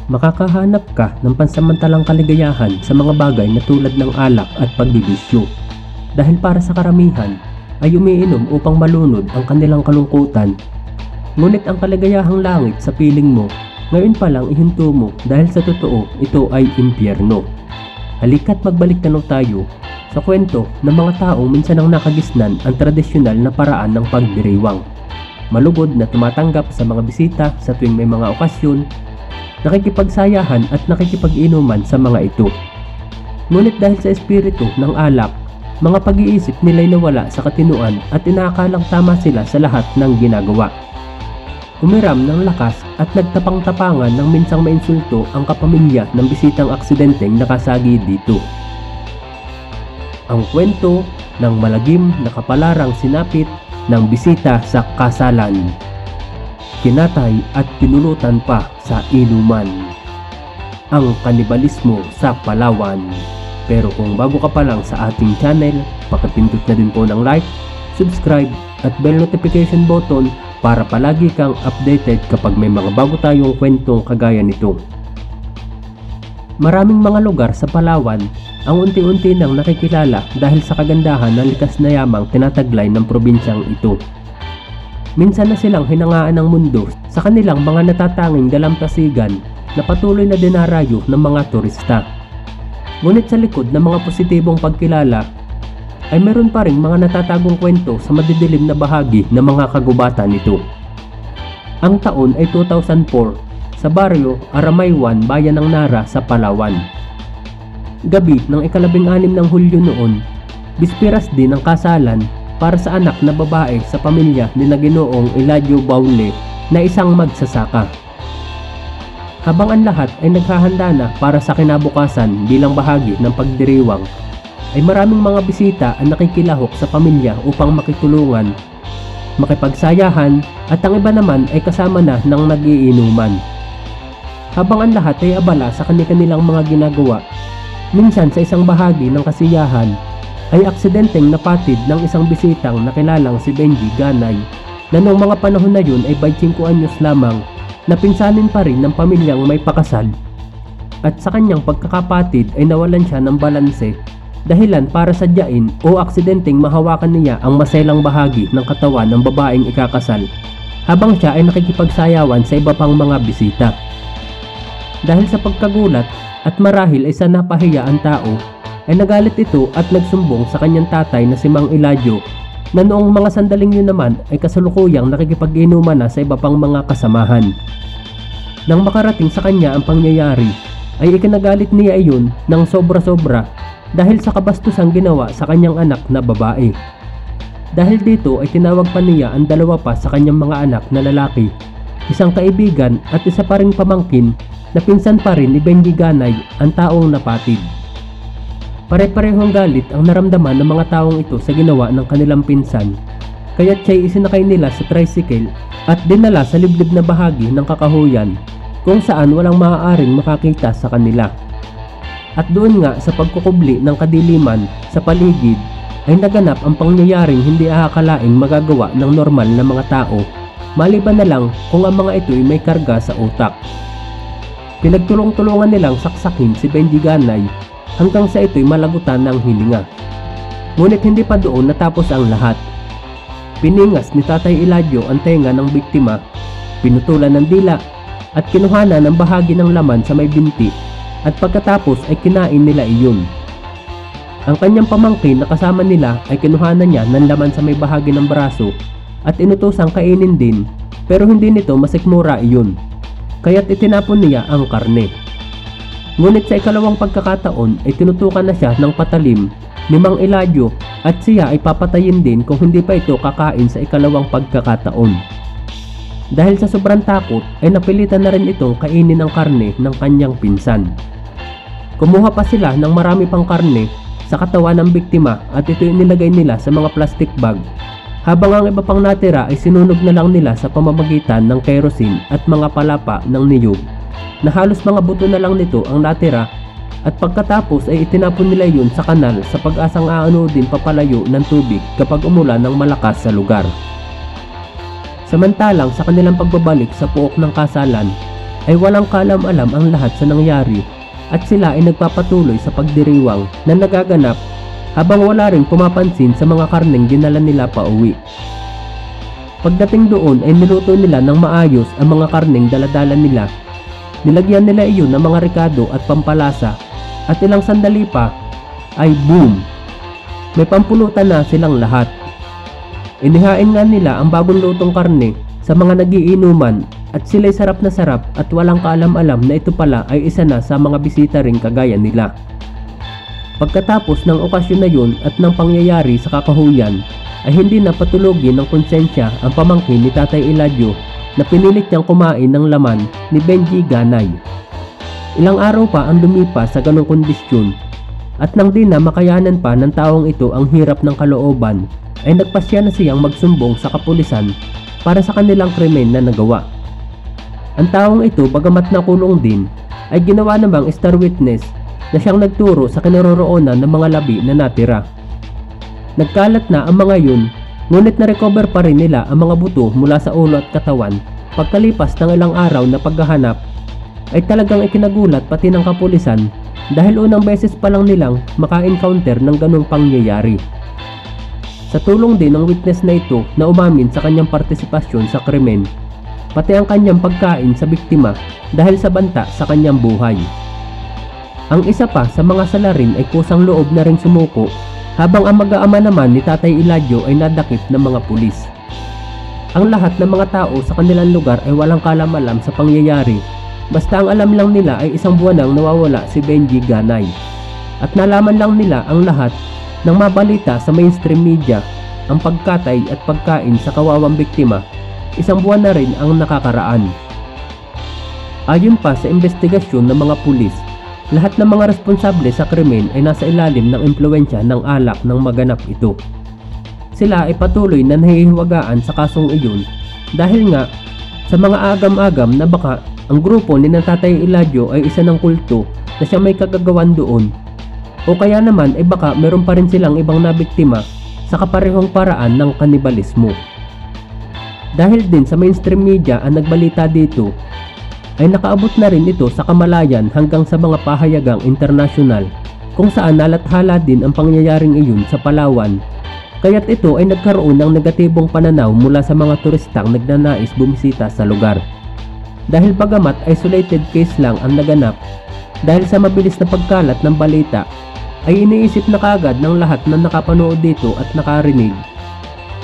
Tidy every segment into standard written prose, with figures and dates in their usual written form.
makakahanap ka ng pansamantalang kaligayahan sa mga bagay na tulad ng alak at pagbibisyo. Dahil para sa karamihan ay umiinom upang malunod ang kanilang kalungkutan. Ngunit ang kaligayahang langit sa piling mo, ngayon pa lang ihinto mo dahil sa totoo ito ay impyerno. Halika't magbalik tanaw tayo sa kwento ng mga taong minsan ang nakagisnan ang tradisyonal na paraan ng pagdiriwang. Malugod na tumatanggap sa mga bisita sa tuwing may mga okasyon, nakikipagsayahan at nakikipag-inuman sa mga ito. Ngunit dahil sa espiritu ng alak, mga pag-iisip nila'y nawala sa katinuan at inaakalang tama sila sa lahat ng ginagawa. Umiram ng lakas at nagtapang-tapangan ng minsang mainsulto ang kapamilya ng bisitang aksidenteng nakasagi dito. Ang kwento ng malagim na kapalarang sinapit ng bisita sa kasalan. Kinatay at pinulutan pa sa inuman. Ang kanibalismo sa Palawan. Pero kung bago ka pa lang sa ating channel, pakipindot na din po ng like, subscribe at bell notification button para palagi kang updated kapag may mga bago tayong kwentong kagaya nito. Maraming mga lugar sa Palawan ang unti-unti nang nakikilala dahil sa kagandahan ng likas na yamang tinataglay ng probinsyang ito. Minsan na silang hinangaan ng mundo sa kanilang mga natatanging dalampasigan na patuloy na dinarayo ng mga turista. Ngunit sa likod ng mga positibong pagkilala ay meron pa ring mga natatagong kwento sa madidilim na bahagi ng mga kagubatan nito. Ang taon ay 2004 sa baryo Aramaywan, bayan ng Nara sa Palawan. Gabi ng ika-16 ng Hulyo noon, bispiras din ang kasalan para sa anak na babae sa pamilya ni Ginoong Eladio Baule na isang magsasaka. Habang ang lahat ay naghahanda na para sa kinabukasan bilang bahagi ng pagdiriwang, ay maraming mga bisita ang nakikilahok sa pamilya upang makitulungan, makipagsayahan at ang iba naman ay kasama na ng nagiinuman. Habang ang lahat ay abala sa kanilang mga ginagawa, minsan sa isang bahagi ng kasiyahan ay aksidenteng napatid ng isang bisitang nakilalang si Benji Ganay na noong mga panahon na yun ay 25 anyos lamang na pinsanin pa rin ng pamilyang may pakasal. At sa kanyang pagkakapatid ay nawalan siya ng balanse dahilan para sadyain o aksidenteng mahawakan niya ang maselang bahagi ng katawan ng babaeng ikakasal habang siya ay nakikipagsayawan sa iba pang mga bisita. Dahil sa pagkagulat at marahil ay sa napahiya ang tao, ay nagalit ito at nagsumbong sa kanyang tatay na si Mang Eladio na noong mga sandaling yun naman ay kasalukuyang nakikipag-inuman na sa iba pang mga kasamahan. Nang makarating sa kanya ang pangyayari, ay ikinagalit niya iyon ng sobra-sobra dahil sa kabastusang ginawa sa kanyang anak na babae. Dahil dito ay tinawag pa niya ang dalawa pa sa kanyang mga anak na lalaki, isang kaibigan at isa pa ring pamangkin na pinsan pa rin ni Benji Ganay ang taong napatid. Pare-parehong galit ang naramdaman ng mga taong ito sa ginawa ng kanilang pinsan, kaya't siya'y isinakay nila sa tricycle at dinala sa liblib na bahagi ng kakahuyan kung saan walang maaaring makakita sa kanila. At doon nga sa pagkukubli ng kadiliman sa paligid ay naganap ang pangyayaring hindi aakalaing magagawa ng normal na mga tao, maliban na lang kung ang mga ito ay may karga sa utak. Pinagtulong-tulungan nilang saksakin si Benji Ganay hanggang sa ito'y malagutan ng hininga. Ngunit hindi pa doon natapos ang lahat. Piningas ni Tatay Eladio ang tenga ng biktima, pinutulan ng dila at kinuhanan ng bahagi ng laman sa may binti at pagkatapos ay kinain nila iyon. Ang kanyang pamangkin na kasama nila ay kinuhanan niya ng laman sa may bahagi ng braso at inutosang kainin din, pero hindi nito masikmura iyon, kaya't itinapon niya ang karne. Ngunit sa ikalawang pagkakataon ay tinutukan na siya ng patalim ni Mang Eladio at siya ay papatayin din kung hindi pa ito kakain sa ikalawang pagkakataon. Dahil sa sobrang takot ay napilitan na rin itong kainin ang karne ng kanyang pinsan. Kumuha pa sila ng marami pang karne sa katawan ng biktima at ito inilagay nila sa mga plastic bag, habang ang iba pang natira ay sinunog na lang nila sa pamamagitan ng kerosene at mga palapa ng niyog na halos mga buto na lang nito ang natira, at pagkatapos ay itinapon nila yun sa kanal sa pag-asang aanodin papalayo ng tubig kapag umulan ng malakas sa lugar. Samantalang sa kanilang pagbabalik sa pook ng kasalan ay walang kaalam-alam ang lahat sa nangyari at sila ay nagpapatuloy sa pagdiriwang na nagaganap habang wala ring pumapansin sa mga karneng dinala nila pa uwi. Pagdating doon ay niluto nila ng maayos ang mga karneng daladala nila. Nilagyan nila iyon ng mga rikado at pampalasa at ilang sandali pa ay boom! May pampulutan na silang lahat. Inihain nga nila ang bagong lutong karne sa mga nagiinuman at sila'y sarap na sarap at walang kaalam-alam na ito pala ay isa na sa mga bisita ring kagaya nila. Pagkatapos ng okasyon na yun at ng pangyayari sa kakahuyan ay hindi na patulogin ng konsensya ang pamangkin ni Tatay Eladio na pinilit niyang kumain ng laman ni Benji Ganay. Ilang araw pa ang lumipas sa ganong kondisyon at nang di na makayanan pa ng taong ito ang hirap ng kalooban ay nagpasya na siyang magsumbong sa kapulisan para sa kanilang krimen na nagawa. Ang taong ito bagamat nakulong din ay ginawa namang star witness na siyang nagturo sa kinaroroonan ng mga labi na natira. Nagkalat na ang mga yun, ngunit na-recover pa rin nila ang mga buto mula sa ulo at katawan. Pagkalipas ng ilang araw na paghahanap ay talagang ikinagulat pati ng kapulisan dahil unang beses pa lang nilang maka-encounter ng ganong pangyayari. Sa tulong din ng witness na ito na umamin sa kanyang partisipasyon sa krimen, pati ang kanyang pagkain sa biktima dahil sa banta sa kanyang buhay. Ang isa pa sa mga salarin ay kusang loob na rin sumuko habang ang mag-aama naman ni Tatay Eladio ay nadakip ng mga pulis. Ang lahat ng mga tao sa kanilang lugar ay walang kalam-alam sa pangyayari, basta ang alam lang nila ay isang buwan nang nawawala si Benji Ganay. At nalaman lang nila ang lahat nang mabalita sa mainstream media ang pagkatay at pagkain sa kawawang biktima, isang buwan na rin ang nakakaraan. Ayon pa sa investigasyon ng mga pulis, lahat ng mga responsable sa krimen ay nasa ilalim ng impluwensya ng alak ng maganap ito. Sila ay patuloy na nahihiwagaan sa kasong iyon dahil nga sa mga agam-agam na baka ang grupo ni Tatay Eladio ay isa ng kulto na siya may kagagawan doon. O kaya naman ay baka meron pa rin silang ibang nabiktima sa kaparehong paraan ng kanibalismo. Dahil din sa mainstream media ang nagbalita dito, ay nakaabot na rin ito sa kamalayan hanggang sa mga pahayagang internasyonal kung saan nalathala din ang pangyayaring iyon sa Palawan. Kaya't ito ay nagkaroon ng negatibong pananaw mula sa mga turistang nagnanais bumisita sa lugar. Dahil bagamat isolated case lang ang naganap, dahil sa mabilis na pagkalat ng balita, ay iniisip na kagad ng lahat na nakapanood dito at nakarinig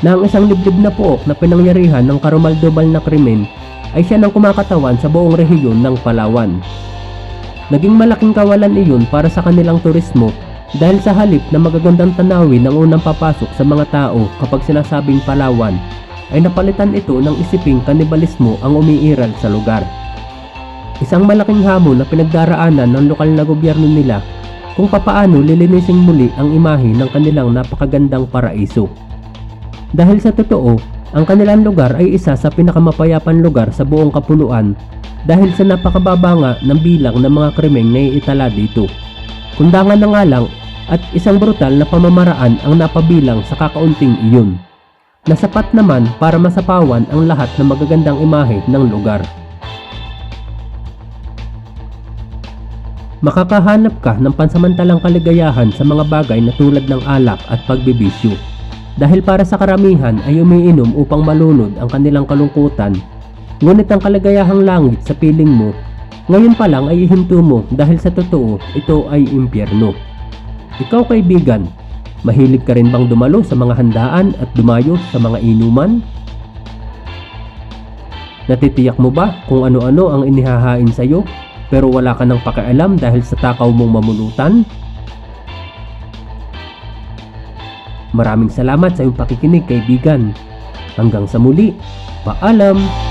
na ang isang liblib na puok na pinangyarihan ng karumaldobal na krimen ay siya ng kumakatawan sa buong rehiyon ng Palawan. Naging malaking kawalan iyon para sa kanilang turismo dahil sa halip na magagandang tanawin ng unang papasok sa mga tao kapag sinasabing Palawan, ay napalitan ito ng isiping kanibalismo ang umiiral sa lugar. Isang malaking hamon na pinagdaraanan ng lokal na gobyerno nila kung papaano lilinising muli ang imahe ng kanilang napakagandang paraiso. Dahil sa totoo, ang kanilang lugar ay isa sa pinakamapayapang lugar sa buong kapuluan dahil sa napakababa nga ng bilang ng mga krimeng na iitala dito. Kundangan na nga lang at isang brutal na pamamaraan ang napabilang sa kakaunting iyon, na sapat naman para masapawan ang lahat ng magagandang imahe ng lugar. Makakahanap ka ng pansamantalang kaligayahan sa mga bagay na tulad ng alak at pagbibisyo. Dahil para sa karamihan ay umiinom upang malunod ang kanilang kalungkutan, ngunit ang kaligayahang langit sa piling mo, ngayon pa lang ay ihinto mo dahil sa totoo ito ay impyerno. Ikaw kaibigan, mahilig ka rin bang dumalo sa mga handaan at dumayo sa mga inuman? Natitiyak mo ba kung ano-ano ang inihahain sa iyo pero wala ka nang pakialam dahil sa takaw mong mamulutan? Maraming salamat sa iyong pakikinig kaibigan. Hanggang sa muli, paalam!